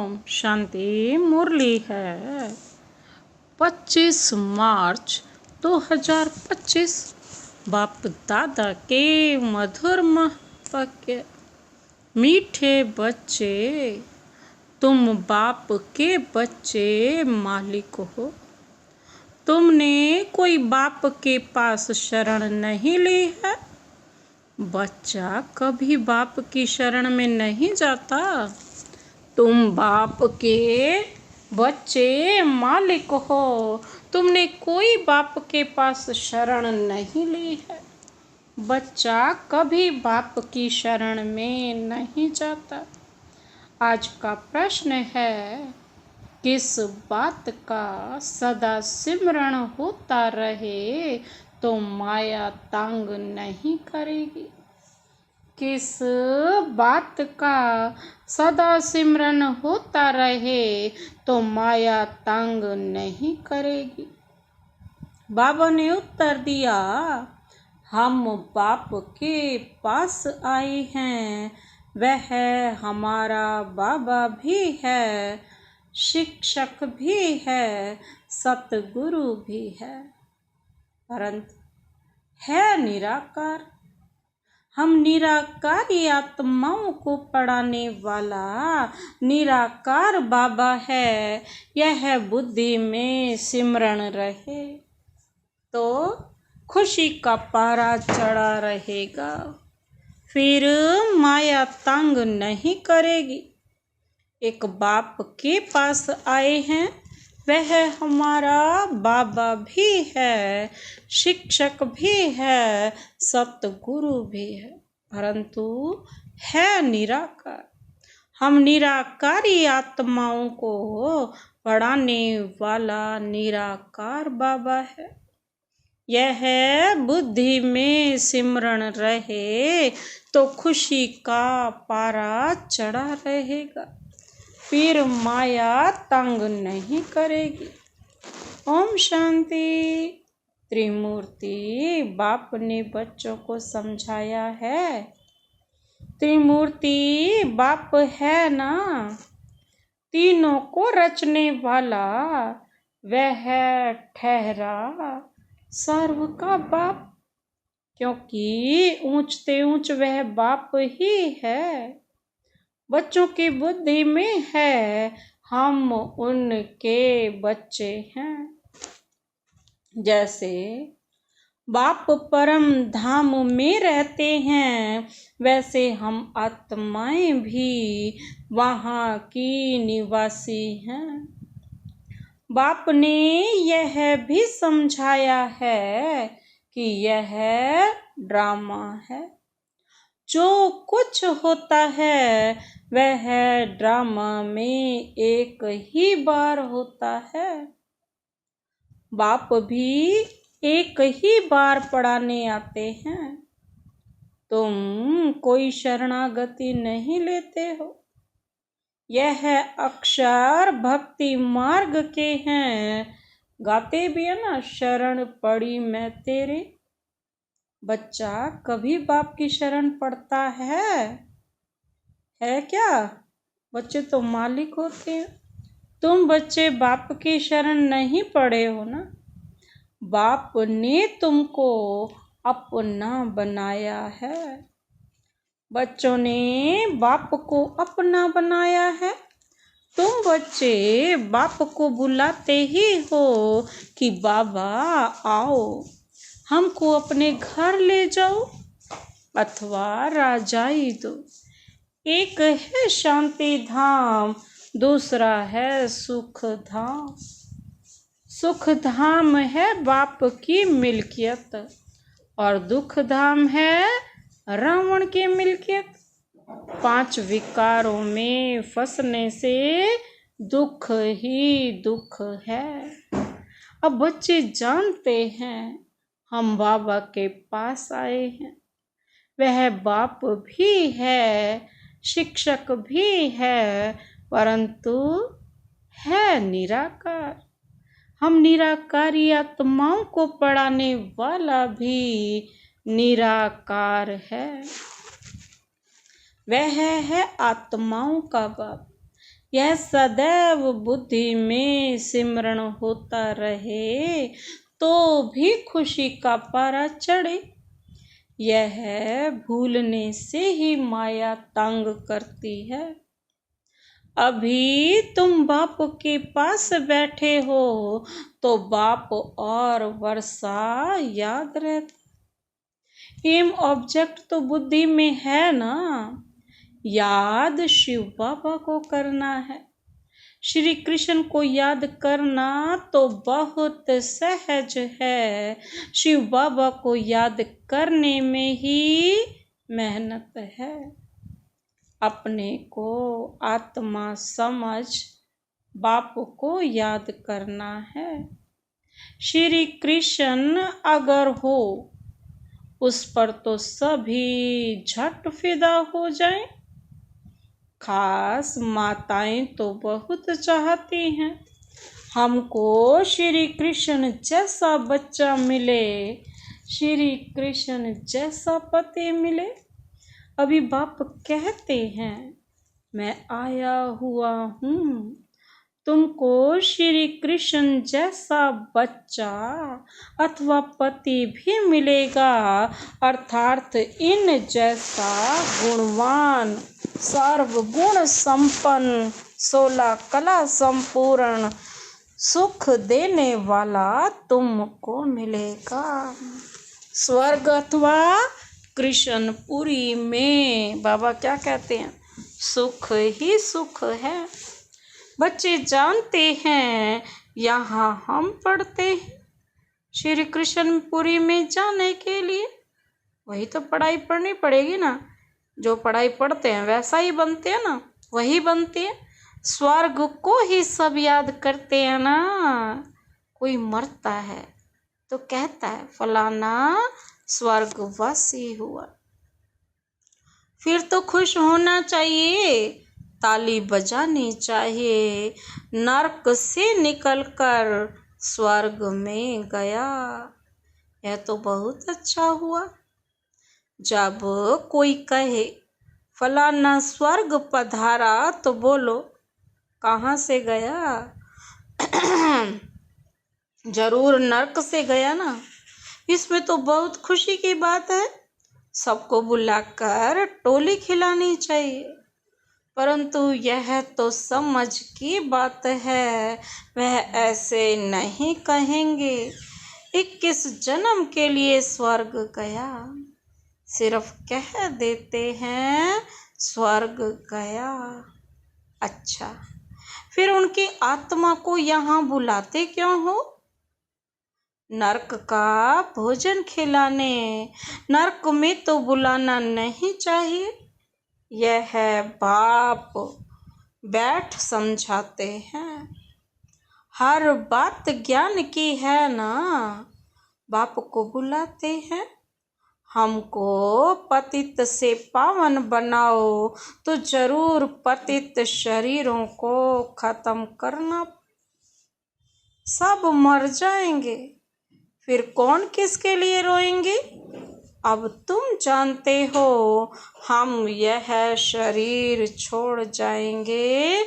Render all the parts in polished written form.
ओम शांति। मुरली है 25 मार्च 2025। बाप दादा के मधुर वाक्य। मीठे बच्चे, तुम बाप के बच्चे मालिक हो। तुमने कोई बाप के पास शरण नहीं ली है। बच्चा कभी बाप की शरण में नहीं जाता। तुम बाप के बच्चे मालिक हो। तुमने कोई बाप के पास शरण नहीं ली है। बच्चा कभी बाप की शरण में नहीं जाता। आज का प्रश्न है, किस बात का सदा सिमरण होता रहे तो माया तंग नहीं करेगी। किस बात का सदा सिमरन होता रहे तो माया तंग नहीं करेगी। बाबा ने उत्तर दिया, हम बाप के पास आए हैं। वह हमारा बाबा भी है, शिक्षक भी है, सतगुरु भी है, परंतु है निराकार। हम निराकारी आत्माओं को पढ़ाने वाला निराकार बाबा है। यह बुद्धि में सिमरण रहे तो खुशी का पारा चढ़ा रहेगा, फिर माया तंग नहीं करेगी। एक बाप के पास आए हैं, वह हमारा बाबा भी है, शिक्षक भी है, सतगुरु भी है, परंतु है निराकार। हम निराकारी आत्माओं को पढ़ाने वाला निराकार बाबा है। यह बुद्धि में सिमरण रहे तो खुशी का पारा चढ़ा रहेगा, फिर माया तंग नहीं करेगी। ओम शांति। त्रिमूर्ति बाप ने बच्चों को समझाया है। त्रिमूर्ति बाप है ना, तीनों को रचने वाला। वह ठहरा सर्व का बाप, क्योंकि ऊंचते ऊंच वह बाप ही है। बच्चों की बुद्धि में है, हम उनके बच्चे हैं। जैसे बाप परम धाम में रहते हैं, वैसे हम आत्माएं भी वहाँ की निवासी हैं। बाप ने यह भी समझाया है कि यह ड्रामा है। जो कुछ होता है वह ड्रामा में एक ही बार होता है। बाप भी एक ही बार पढ़ाने आते हैं। तुम कोई शरणागति नहीं लेते हो। यह अक्षर भक्ति मार्ग के हैं। गाते भी है ना, शरण पड़ी मैं तेरे। बच्चा कभी बाप की शरण पड़ता है क्या? बच्चे तो मालिक होते हैं। तुम बच्चे बाप की शरण नहीं पड़े हो ना। बाप ने तुमको अपना बनाया है। बच्चों ने बाप को अपना बनाया है। तुम बच्चे बाप को बुलाते ही हो कि बाबा आओ, हमको अपने घर ले जाओ अथवा राजाई दो। एक है शांति धाम, दूसरा है सुख धाम। सुख धाम है बाप की मिल्कियत और दुख धाम है रावण की मिल्कियत। 5 विकारों में फंसने से दुख ही दुख है। अब बच्चे जानते हैं हम बाबा के पास आए हैं। वह बाप भी है, शिक्षक भी है, परंतु है निराकार। हम निराकारी आत्माओं को पढ़ाने वाला भी निराकार है। वह है आत्माओं का बाप। यह सदैव बुद्धि में सिमरण होता रहे तो भी खुशी का पारा चढ़े। यह भूलने से ही माया तंग करती है। अभी तुम बाप के पास बैठे हो तो बाप और वर्षा याद रहता। एम ऑब्जेक्ट तो बुद्धि में है ना, याद शिव बाबा को करना है। श्री कृष्ण को याद करना तो बहुत सहज है, शिव बाबा को याद करने में ही मेहनत है। अपने को आत्मा समझ बाप को याद करना है। श्री कृष्ण अगर हो उस पर तो सभी झट फिदा हो जाएं। खास माताएं तो बहुत चाहती हैं हमको श्री कृष्ण जैसा बच्चा मिले, श्री कृष्ण जैसा पति मिले। अभी बाप कहते हैं मैं आया हुआ हूँ तुमको श्री कृष्ण जैसा बच्चा अथवा पति भी मिलेगा, अर्थात इन जैसा गुणवान सर्वगुण संपन्न 16 कला संपूर्ण सुख देने वाला तुमको मिलेगा। स्वर्ग अथवा कृष्णपुरी में बाबा क्या कहते हैं, सुख ही सुख है। बच्चे जानते हैं यहाँ हम पढ़ते हैं श्री कृष्णपुरी में जाने के लिए, वही तो पढ़ाई पढ़नी पड़ेगी ना। जो पढ़ाई पढ़ते हैं वैसा ही बनते हैं ना, वही बनते हैं। स्वर्ग को ही सब याद करते हैं ना। कोई मरता है तो कहता है फलाना स्वर्गवासी हुआ, फिर तो खुश होना चाहिए, ताली बजानी चाहिए। नरक से निकलकर स्वर्ग में गया, यह तो बहुत अच्छा हुआ। जब कोई कहे फलाना स्वर्ग पधारा तो बोलो कहाँ से गया? जरूर नरक से गया ना। इसमें तो बहुत खुशी की बात है। सबको बुलाकर टोली खिलानी चाहिए, परंतु यह तो समझ की बात है, वह ऐसे नहीं कहेंगे 21 जन्म के लिए स्वर्ग गया, सिर्फ कह देते हैं स्वर्ग गया। अच्छा, फिर उनकी आत्मा को यहाँ बुलाते क्यों हो? नरक का भोजन खिलाने। नरक में तो बुलाना नहीं चाहिए। यह है बाप बैठ समझाते हैं। हर बात ज्ञान की है ना, बाप को बुलाते हैं। हमको पतित से पावन बनाओ तो जरूर पतित शरीरों को खत्म करना। सब मर जाएंगे, फिर कौन किसके लिए रोएंगे? अब तुम जानते हो हम यह शरीर छोड़ जाएंगे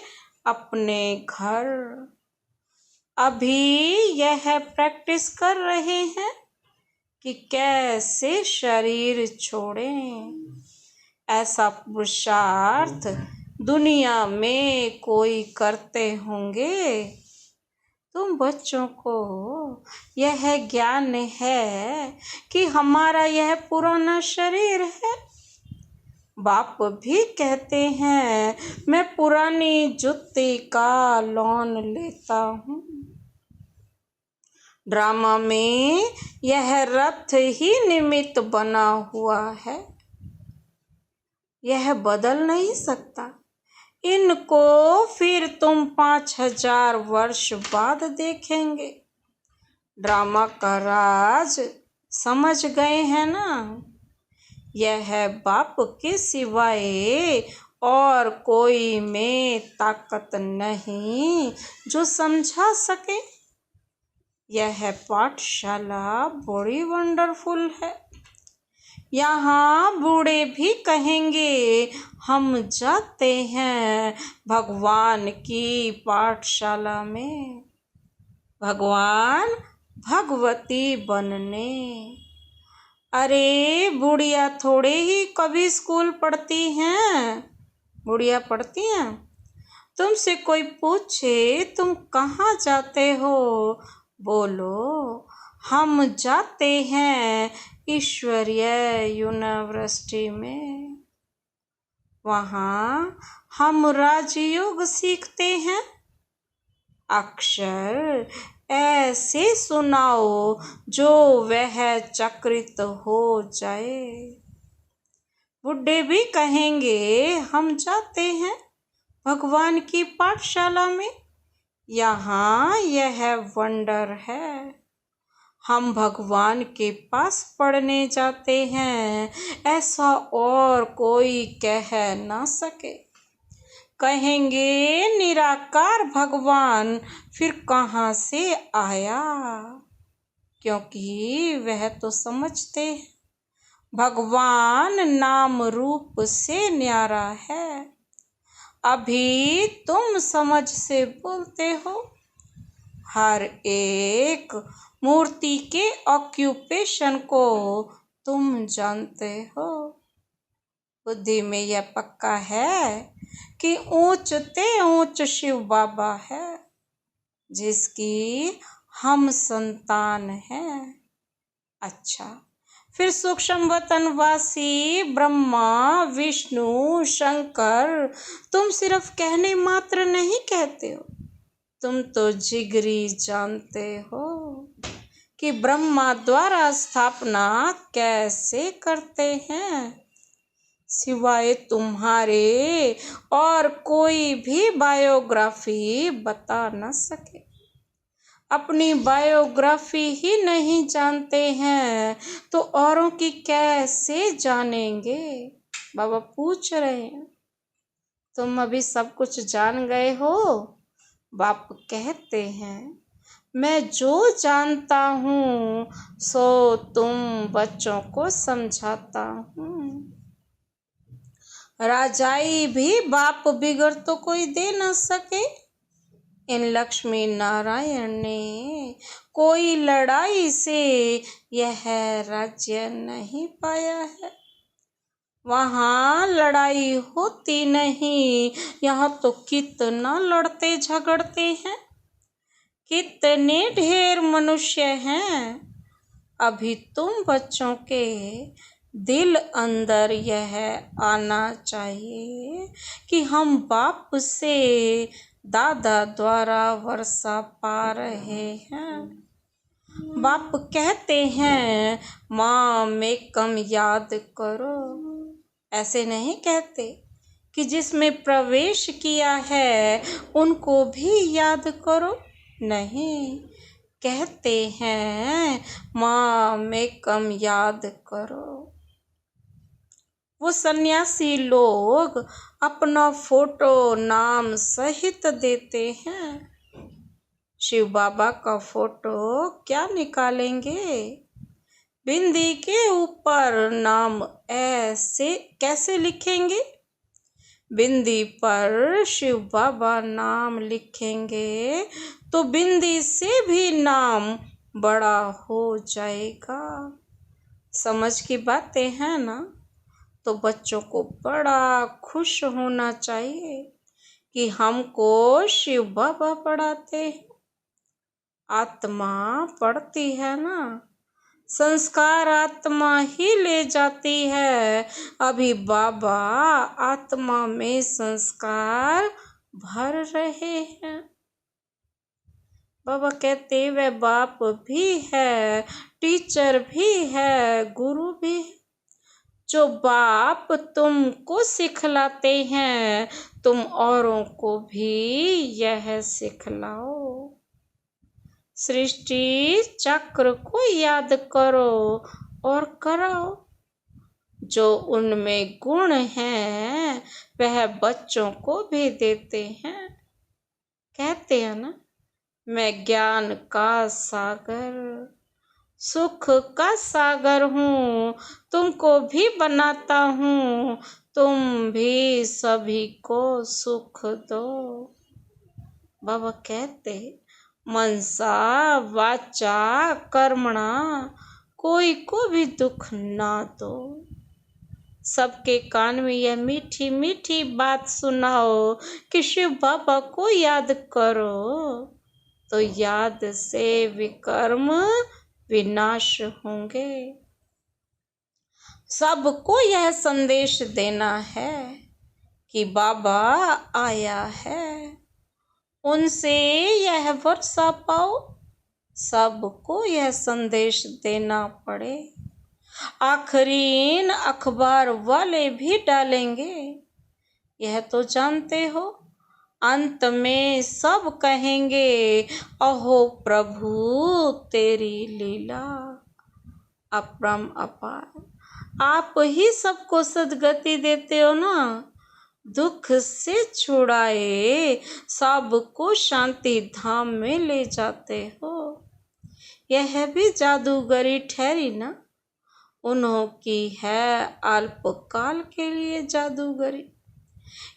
अपने घर। अभी यह प्रैक्टिस कर रहे हैं कि कैसे शरीर छोड़ें। ऐसा पुरुषार्थ दुनिया में कोई करते होंगे? तुम बच्चों को यह ज्ञान है कि हमारा यह पुराना शरीर है। बाप भी कहते हैं मैं पुरानी जुत्ती का लोन लेता हूँ। ड्रामा में यह रथ ही निमित्त बना हुआ है, यह बदल नहीं सकता। इनको फिर तुम 5000 वर्ष बाद देखेंगे। ड्रामा का राज समझ गए हैं ना? यह बाप के सिवाय और कोई में ताकत नहीं जो समझा सके। यह पाठशाला बड़ी वंडरफुल है। यहाँ बूढ़े भी कहेंगे हम जाते हैं भगवान की पाठशाला में, भगवान भगवती बनने। अरे बुढ़िया थोड़े ही कभी स्कूल पढ़ती हैं, बुढ़िया पढ़ती हैं। तुमसे कोई पूछे तुम कहाँ जाते हो, बोलो हम जाते हैं ईश्वरीय यूनिवर्सिटी में, वहाँ हम राजयोग सीखते हैं। अक्षर ऐसे सुनाओ जो वह चक्रित हो जाए। बुढ़े भी कहेंगे हम जाते हैं भगवान की पाठशाला में, यहाँ यह वंडर है। हम भगवान के पास पढ़ने जाते हैं, ऐसा और कोई कह ना सके। कहेंगे निराकार भगवान फिर कहाँ से आया, क्योंकि वह तो समझते हैं भगवान नाम रूप से न्यारा है। अभी तुम समझ से बोलते हो, हर एक मूर्ति के ऑक्यूपेशन को तुम जानते हो। बुद्धि में यह पक्का है कि ऊंच ते ऊंच शिव बाबा है, जिसकी हम संतान हैं। अच्छा, फिर सूक्ष्म वतनवासी ब्रह्मा विष्णु शंकर तुम सिर्फ कहने मात्र नहीं कहते हो, तुम तो जिगरी जानते हो कि ब्रह्मा द्वारा स्थापना कैसे करते हैं। सिवाय तुम्हारे और कोई भी बायोग्राफी बता न सके। अपनी बायोग्राफी ही नहीं जानते हैं तो औरों की कैसे जानेंगे। बाबा पूछ रहे हैं, तुम अभी सब कुछ जान गए हो? बाप कहते हैं, मैं जो जानता हूँ सो तुम बच्चों को समझाता हूँ। राजाई भी बाप बिगड़ तो कोई दे न सके। इन लक्ष्मी नारायण ने कोई लड़ाई से यह राज्य नहीं पाया है। वहाँ लड़ाई होती नहीं, यहाँ तो कितना लड़ते झगड़ते हैं, कितने ढेर मनुष्य हैं। अभी तुम बच्चों के दिल अंदर यह आना चाहिए कि हम बाप से दादा द्वारा वर्षा पा रहे हैं। बाप कहते हैं माँ में कम याद करो, ऐसे नहीं कहते कि जिसमें प्रवेश किया है उनको भी याद करो, नहीं, कहते हैं माँ में कम याद करो। वो सन्यासी लोग अपना फोटो नाम सहित देते हैं। शिव बाबा का फोटो क्या निकालेंगे? बिंदी के ऊपर नाम ऐसे कैसे लिखेंगे? बिंदी पर शिव बाबा नाम लिखेंगे तो बिंदी से भी नाम बड़ा हो जाएगा। समझ की बातें हैं ना? तो बच्चों को बड़ा खुश होना चाहिए कि हमको शिव बाबा पढ़ाते हैं। आत्मा पढ़ती है ना, संस्कार आत्मा ही ले जाती है। अभी बाबा आत्मा में संस्कार भर रहे हैं। बाबा कहते वह बाप भी है, टीचर भी है, गुरु भी है। जो बाप तुमको सिखलाते हैं तुम औरों को भी यह सिखलाओ। सृष्टि चक्र को याद करो और कराओ। जो उनमें गुण हैं वह बच्चों को भी देते हैं। कहते हैं ना, मैं ज्ञान का सागर सुख का सागर हूँ, तुमको भी बनाता हूँ, तुम भी सभी को सुख दो। बाबा कहते मनसा वाचा कर्मणा कोई को भी दुख ना दो। सबके कान में यह मीठी मीठी बात सुनाओ कि शिव बाबा को याद करो, तो याद से विकर्म विनाश होंगे। सबको यह संदेश देना है कि बाबा आया है, उनसे यह वर्षा पाओ। सबको यह संदेश देना पड़े। आखिरीन अखबार वाले भी डालेंगे, यह तो जानते हो। अंत में सब कहेंगे अहो प्रभु तेरी लीला अपरम अपार। आप ही सबको सद्गति देते हो ना, दुख से छुड़ाए सबको शांति धाम में ले जाते हो। यह भी जादूगरी ठहरी ना, उन्हों की है अल्पकाल के लिए जादूगरी।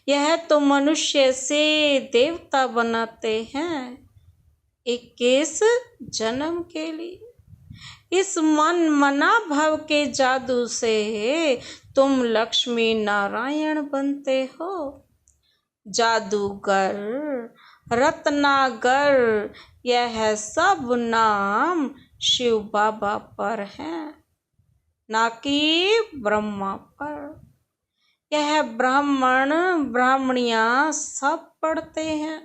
यह तो मनुष्य से देवता बनाते हैं 21 जन्म के लिए। इस मन मना भव के जादू से तुम लक्ष्मी नारायण बनते हो। जादूगर रत्नागर यह सब नाम शिव बाबा पर हैं, ना कि ब्रह्मा पर। यह ब्राह्मण ब्राह्मणियां सब पढ़ते हैं,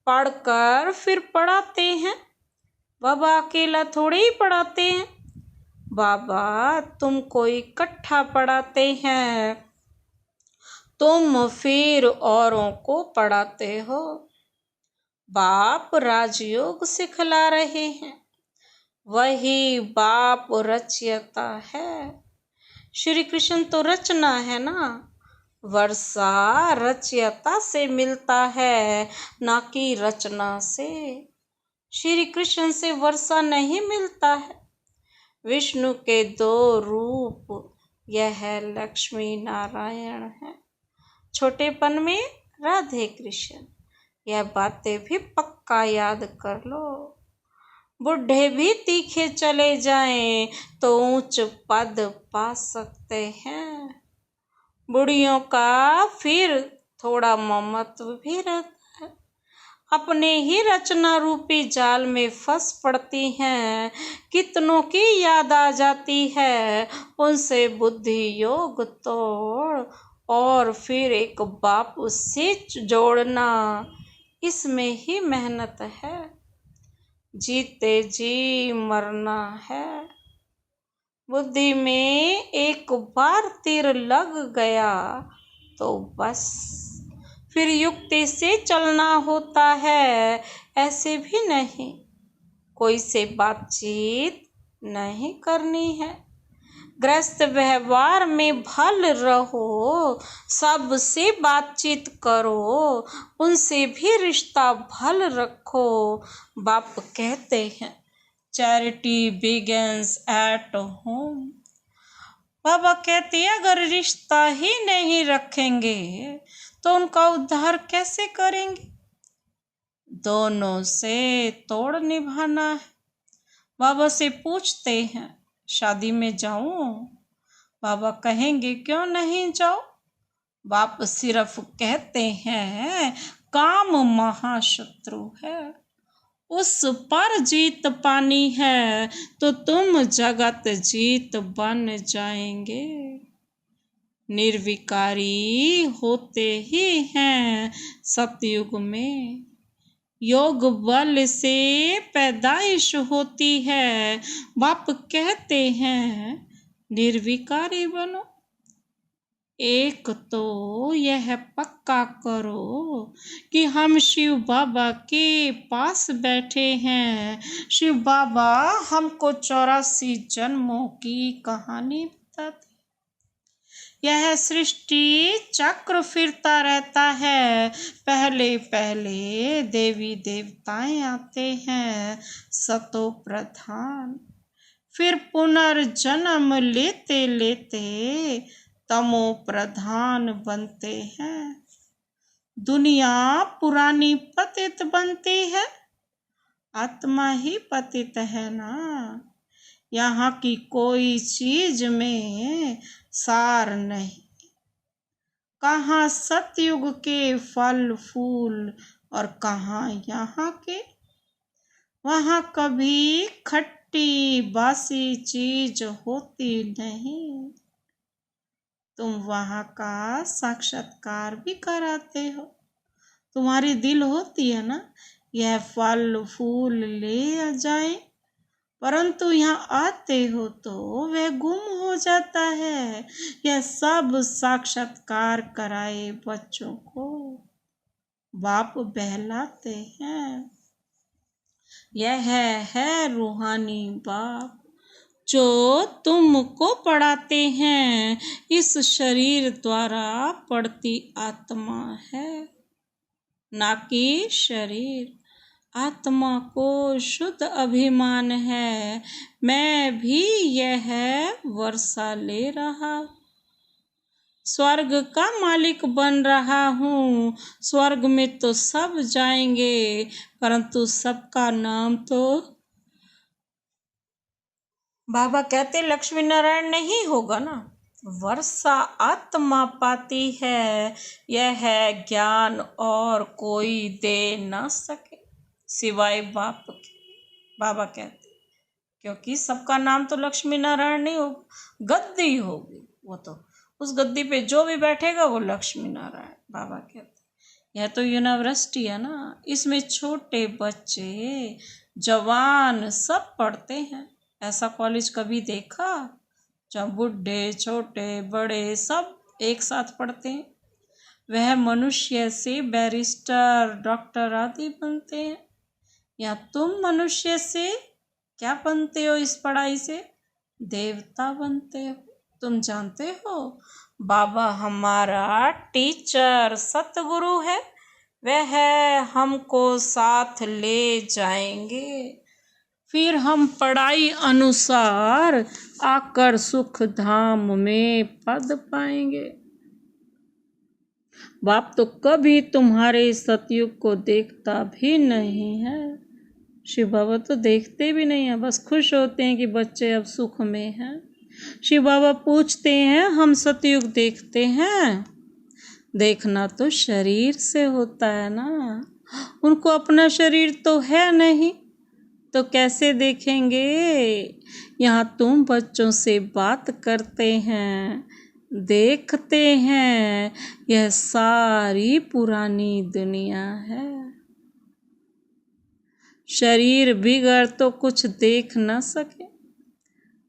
पढ़कर फिर पढ़ाते हैं। बाबा अकेला थोड़े ही पढ़ाते हैं, बाबा तुमको इकट्ठा पढ़ाते हैं, तुम फिर औरों को पढ़ाते हो। बाप राजयोग सिखला रहे हैं, वही बाप रचयिता है। श्री कृष्ण तो रचना है ना, वर्षा रचयिता से मिलता है, ना कि रचना से। श्री कृष्ण से वर्षा नहीं मिलता है। विष्णु के 2 रूप यह लक्ष्मी नारायण है, छोटेपन में राधे कृष्ण। यह बातें भी पक्का याद कर लो। बुढ़े भी तीखे चले जाएं तो ऊंच पद पा सकते हैं। बुढ़ियों का फिर थोड़ा ममत्व भी रहता है, अपने ही रचना रूपी जाल में फंस पड़ती हैं। कितनों की याद आ जाती है, उनसे बुद्धि योग तोड़ और फिर एक बाप से जोड़ना, इसमें ही मेहनत है। जीते जी मरना है। बुद्धि में एक बार तीर लग गया तो बस फिर युक्ति से चलना होता है, ऐसे भी नहीं। कोई से बातचीत नहीं करनी है। गृहस्थ व्यवहार में भल रहो, सबसे बातचीत करो, उनसे भी रिश्ता भल रखो। बाप कहते हैं चैरिटी बिगिंस एट होम। बाबा कहते हैं अगर रिश्ता ही नहीं रखेंगे तो उनका उद्धार कैसे करेंगे। दोनों से तोड़ निभाना है। बाबा से पूछते हैं शादी में जाऊं, बाबा कहेंगे क्यों नहीं जाओ। बाप सिर्फ कहते हैं काम महाशत्रु है, उस पर जीत पानी है तो तुम जगत जीत बन जाएंगे। निर्विकारी होते ही हैं सतयुग में, योग बल से पैदाइश होती है। बाप कहते हैं निर्विकारी बनो। एक तो यह पक्का करो कि हम शिव बाबा के पास बैठे हैं। शिव बाबा हमको 84 जन्मों की कहानी बताते। यह सृष्टि चक्र फिरता रहता है, पहले पहले देवी देवताएं आते हैं, सतो प्रधान। फिर पुनर्जन्म लेते लेते तमो प्रधान बनते हैं। दुनिया पुरानी पतित बनती है, आत्मा ही पतित है ना। यहाँ की कोई चीज में सार नहीं। कहाँ सतयुग के फल फूल और कहाँ यहाँ के। वहाँ कभी खट्टी बासी चीज होती नहीं। तुम वहाँ का साक्षात्कार भी कराते हो। तुम्हारी दिल होती है ना, यह फल फूल ले जाए, परंतु यहाँ आते हो तो वह गुम हो जाता है। यह सब साक्षात्कार कराए बच्चों को बाप बहलाते हैं। यह है रूहानी बाप जो तुमको पढ़ाते हैं। इस शरीर द्वारा पढ़ती आत्मा है, ना कि शरीर। आत्मा को शुद्ध अभिमान है, मैं भी यह वर्षा ले रहा, स्वर्ग का मालिक बन रहा हूँ। स्वर्ग में तो सब जाएंगे, परंतु सबका नाम तो बाबा कहते लक्ष्मी नारायण नहीं होगा ना। वर्षा आत्मा पाती है, यह है ज्ञान और कोई दे ना सके सिवाय बाप के। बाबा कहते क्योंकि सबका नाम तो लक्ष्मी नारायण नहीं होगा, गद्दी होगी वो तो। उस गद्दी पे जो भी बैठेगा वो लक्ष्मी नारायण। बाबा कहते यह तो यूनिवर्सिटी है ना, इसमें छोटे बच्चे जवान सब पढ़ते हैं। ऐसा कॉलेज कभी देखा जहाँ बुढ़े छोटे बड़े सब एक साथ पढ़ते हैं? वह मनुष्य से बैरिस्टर डॉक्टर आदि बनते हैं, या तुम मनुष्य से क्या बनते हो? इस पढ़ाई से देवता बनते हो। तुम जानते हो बाबा हमारा टीचर सतगुरु है, वह हमको साथ ले जाएंगे। फिर हम पढ़ाई अनुसार आकर सुख धाम में पद पाएंगे। बाप तो कभी तुम्हारे सतयुग को देखता भी नहीं है। शिव बाबा तो देखते भी नहीं है, बस खुश होते हैं कि बच्चे अब सुख में हैं। शिव बाबा पूछते हैं हम सतयुग देखते हैं? देखना तो शरीर से होता है ना, उनको अपना शरीर तो है नहीं, तो कैसे देखेंगे? यहाँ तुम बच्चों से बात करते हैं, देखते हैं, यह सारी पुरानी दुनिया है। शरीर बिगड़ तो कुछ देख न सके।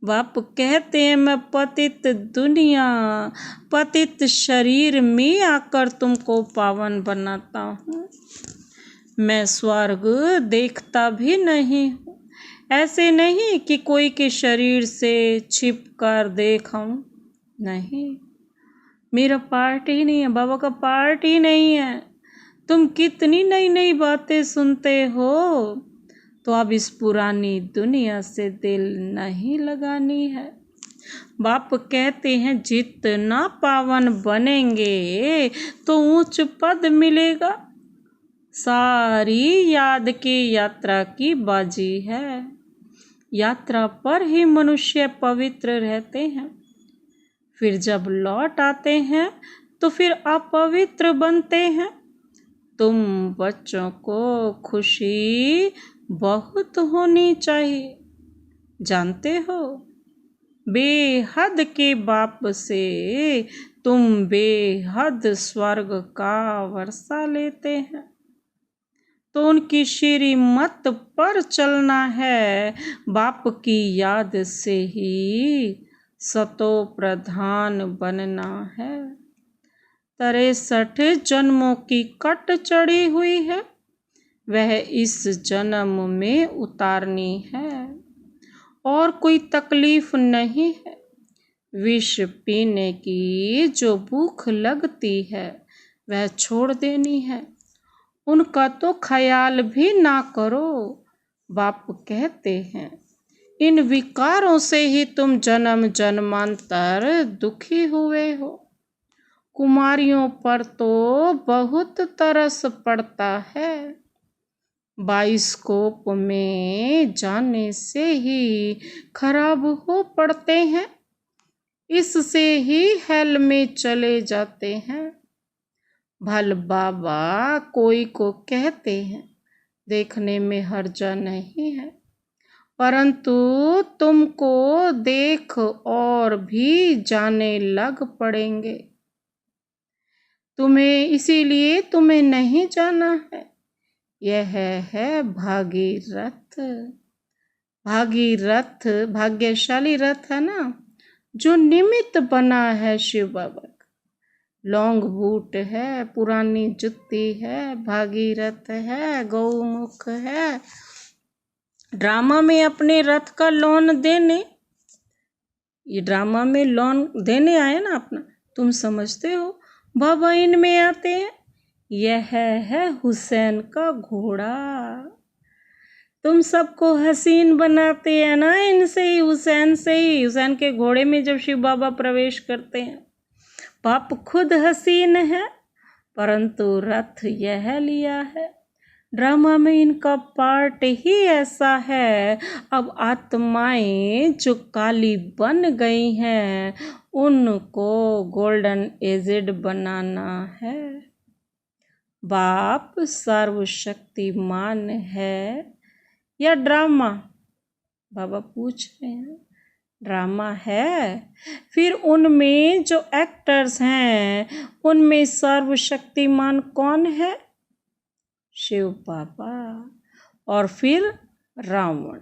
बाप कहते हैं मैं पतित दुनिया पतित शरीर में आकर तुमको पावन बनाता हूँ। मैं स्वर्ग देखता भी नहीं हूँ। ऐसे नहीं कि कोई के शरीर से छिप कर देखूं, नहीं, मेरा पार्ट ही नहीं है, बाबा का पार्ट ही नहीं है। तुम कितनी नई नई बातें सुनते हो, तो अब इस पुरानी दुनिया से दिल नहीं लगानी है। बाप कहते हैं जितना पावन बनेंगे तो ऊंच पद मिलेगा। सारी याद की यात्रा की बाजी है। यात्रा पर ही मनुष्य पवित्र रहते हैं, फिर जब लौट आते हैं तो फिर अपवित्र बनते हैं। तुम बच्चों को खुशी बहुत होनी चाहिए, जानते हो, बेहद के बाप से तुम बेहद स्वर्ग का वर्षा लेते हैं, तो उनकी श्रीमत पर चलना है। बाप की याद से ही सतो प्रधान बनना है। 63 जन्मों की कट चढ़ी हुई है, वह इस जन्म में उतारनी है, और कोई तकलीफ नहीं है। विष पीने की जो भूख लगती है वह छोड़ देनी है, उनका तो ख्याल भी ना करो। बाप कहते हैं इन विकारों से ही तुम जन्म जन्मांतर दुखी हुए हो। कुमारियों पर तो बहुत तरस पड़ता है। बाइस्कोप में जाने से ही खराब हो पड़ते हैं, इससे ही हेल में चले जाते हैं। भल बाबा कोई को कहते हैं देखने में हर्जा नहीं है, परंतु तुमको देख और भी जाने लग पड़ेंगे। इसीलिए तुम्हें नहीं जाना है। यह है भागीरथ। भागीरथ भाग्यशाली रथ है ना, जो निमित्त बना है शिव बाबा का। लॉन्ग बूट है, पुरानी जुत्ती है, भागीरथ है, गौमुख है। ड्रामा में अपने रथ का लोन देने, ये ड्रामा में लोन देने आए ना अपना, तुम समझते हो बाबा इनमें आते हैं। यह है हुसैन का घोड़ा। तुम सबको हसीन बनाते हैं ना इनसे ही, हुसैन से ही। हुसैन के घोड़े में जब शिव बाबा प्रवेश करते हैं, बाप खुद हसीन है, परंतु रथ यह लिया है। ड्रामा में इनका पार्ट ही ऐसा है। अब आत्माएं जो काली बन गई हैं, उनको गोल्डन एजेड बनाना है। बाप सर्वशक्तिमान है या ड्रामा? बाबा पूछ रहे हैं। ड्रामा है। फिर उनमें जो एक्टर्स हैं, उनमें सर्वशक्तिमान कौन है? शिव बाबा। और फिर रावण।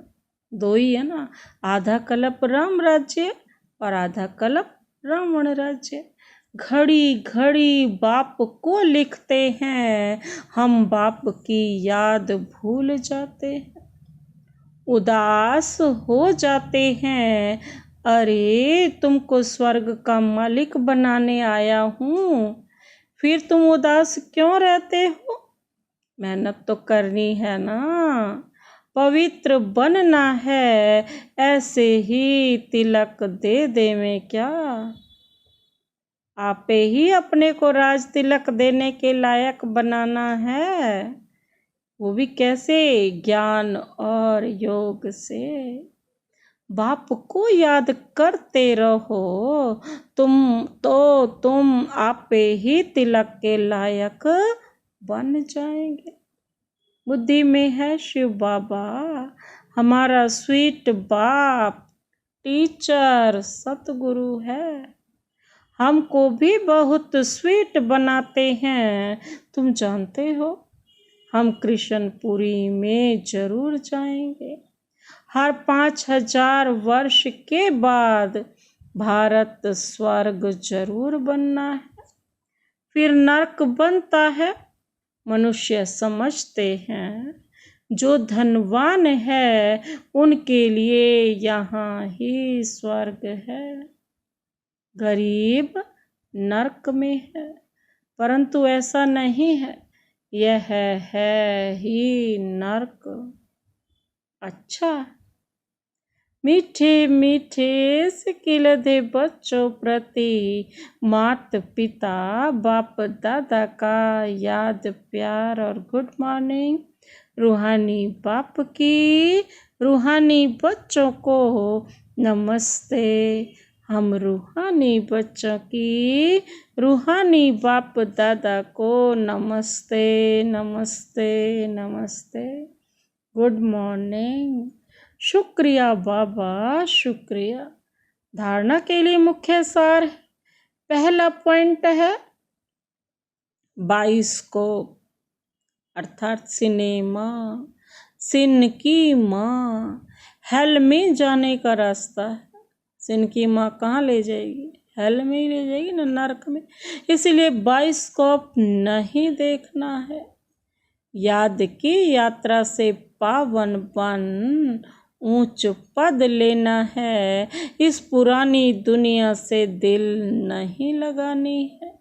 दो ही है ना, आधा कल्प राम राज्य और आधा कल्प रावण राज्य। घड़ी घड़ी बाप को लिखते हैं, हम बाप की याद भूल जाते हैं, उदास हो जाते हैं। अरे तुमको स्वर्ग का मालिक बनाने आया हूँ, फिर तुम उदास क्यों रहते हो? मेहनत तो करनी है ना, पवित्र बनना है। ऐसे ही तिलक दे देवें क्या? आपे ही अपने को राज तिलक देने के लायक बनाना है, वो भी कैसे? ज्ञान और योग से। बाप को याद करते रहो, तुम आपे ही तिलक के लायक बन जाएंगे। बुद्धि में है शिव बाबा, हमारा स्वीट बाप, टीचर, सतगुरु है। हमको भी बहुत स्वीट बनाते हैं। तुम जानते हो हम कृष्णपुरी में जरूर जाएंगे। हर 5000 वर्ष के बाद भारत स्वर्ग जरूर बनना है। फिर नरक बनता है। मनुष्य समझते हैं जो धनवान है उनके लिए यहाँ ही स्वर्ग है, गरीब नरक में है। परंतु ऐसा नहीं है, यह है ही नरक। अच्छा, मीठे मीठे सिकिल दे बच्चों प्रति मात पिता बाप दादा का याद प्यार और गुड मॉर्निंग। रूहानी बाप की रूहानी बच्चों को नमस्ते। हम रूहानी बच्चों की रूहानी बाप दादा को नमस्ते नमस्ते नमस्ते। Good morning. शुक्रिया बाबा, शुक्रिया। धारणा के लिए मुख्य सार है। पहला पॉइंट है बाइस्कोप अर्थात सिनेमा, सिन की माँ। हेल में जाने का रास्ता है। सिन की माँ कहाँ ले जाएगी? हेल में ही ले जाएगी ना, नरक में। इसलिए बाइस्कोप नहीं देखना है। याद की यात्रा से पावन बन ऊंच पद लेना है। इस पुरानी दुनिया से दिल नहीं लगानी है।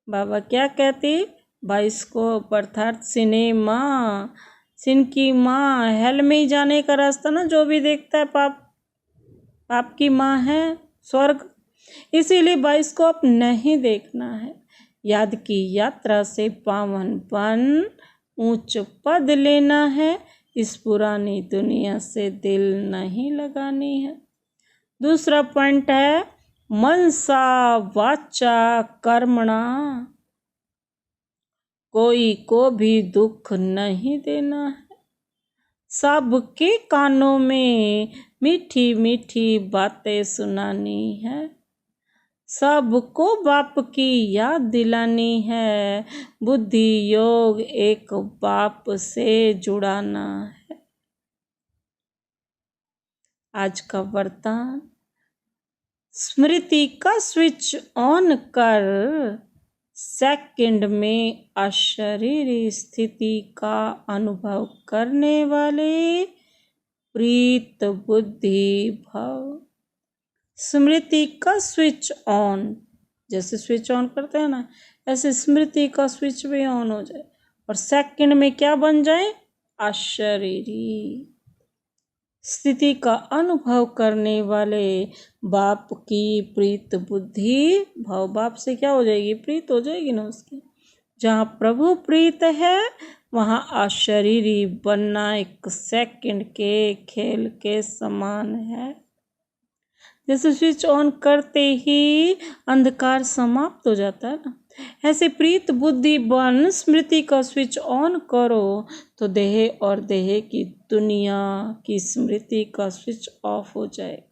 बाबा क्या कहती? बाइस्कोप अर्थात सिनेमा, सिन की माँ, हेल में ही जाने का रास्ता ना, जो भी देखता है पाप की माँ है स्वर्ग। इसीलिए बाइस्कोप नहीं देखना है। याद की यात्रा से पावन बन ऊंच पद लेना है। इस पुरानी दुनिया से दिल नहीं लगानी है। दूसरा पॉइंट है मनसा वाचा कर्मणा, कोई को भी दुख नहीं देना है। सबके कानों में मीठी मीठी बातें सुनानी है। सबको बाप की याद दिलानी है। बुद्धि योग एक बाप से जुड़ाना है। आज का वरदान, स्मृति का स्विच ऑन कर सेकंड में अशरीरी स्थिति का अनुभव करने वाले प्रीत बुद्धि भव। स्मृति का स्विच ऑन, जैसे स्विच ऑन करते हैं ना, ऐसे स्मृति का स्विच भी ऑन हो जाए और सेकंड में क्या बन जाए, अशरीरी स्थिति का अनुभव करने वाले बाप की प्रीत बुद्धि भाव। बाप से क्या हो जाएगी, प्रीत हो जाएगी ना उसकी। जहाँ प्रभु प्रीत है वहाँ अशरीरी बनना एक सेकंड के खेल के समान है। जैसे स्विच ऑन करते ही अंधकार समाप्त हो जाता है ना, ऐसे प्रीत बुद्धि बन स्मृति का स्विच ऑन करो तो देह और देह की दुनिया की स्मृति का स्विच ऑफ हो जाए।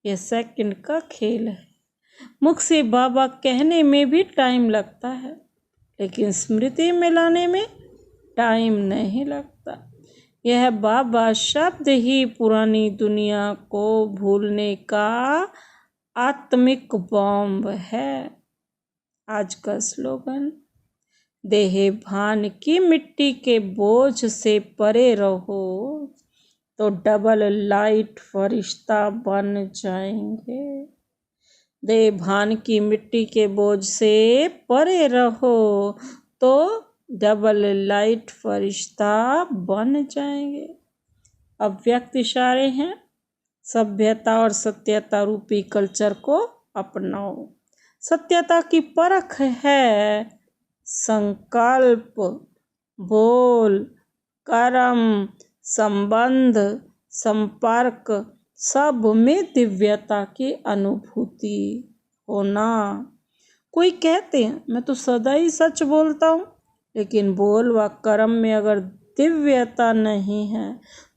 यह सेकंड का खेल है। मुख से बाबा कहने में भी टाइम लगता है, लेकिन स्मृति में लाने में टाइम नहीं लगता। यह बाबा शब्द ही पुरानी दुनिया को भूलने का आत्मिक बॉम्ब है। आज का स्लोगन, देह भान की मिट्टी के बोझ से परे रहो तो डबल लाइट फरिश्ता बन जाएंगे। देह भान की मिट्टी के बोझ से परे रहो तो डबल लाइट फरिश्ता बन जाएंगे। अब व्यक्त इशारे हैं, सभ्यता और सत्यता रूपी कल्चर को अपनाओ। सत्यता की परख है संकल्प, बोल, कर्म, संबंध, संपर्क, सब में दिव्यता की अनुभूति होना। कोई कहते हैं मैं तो सदा ही सच बोलता हूँ, लेकिन बोल व कर्म में अगर दिव्यता नहीं है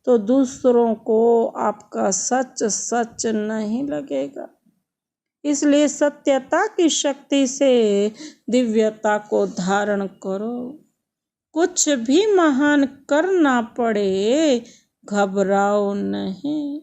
तो दूसरों को आपका सच सच नहीं लगेगा। इसलिए सत्यता की शक्ति से दिव्यता को धारण करो। कुछ भी महान करना पड़े घबराओ नहीं।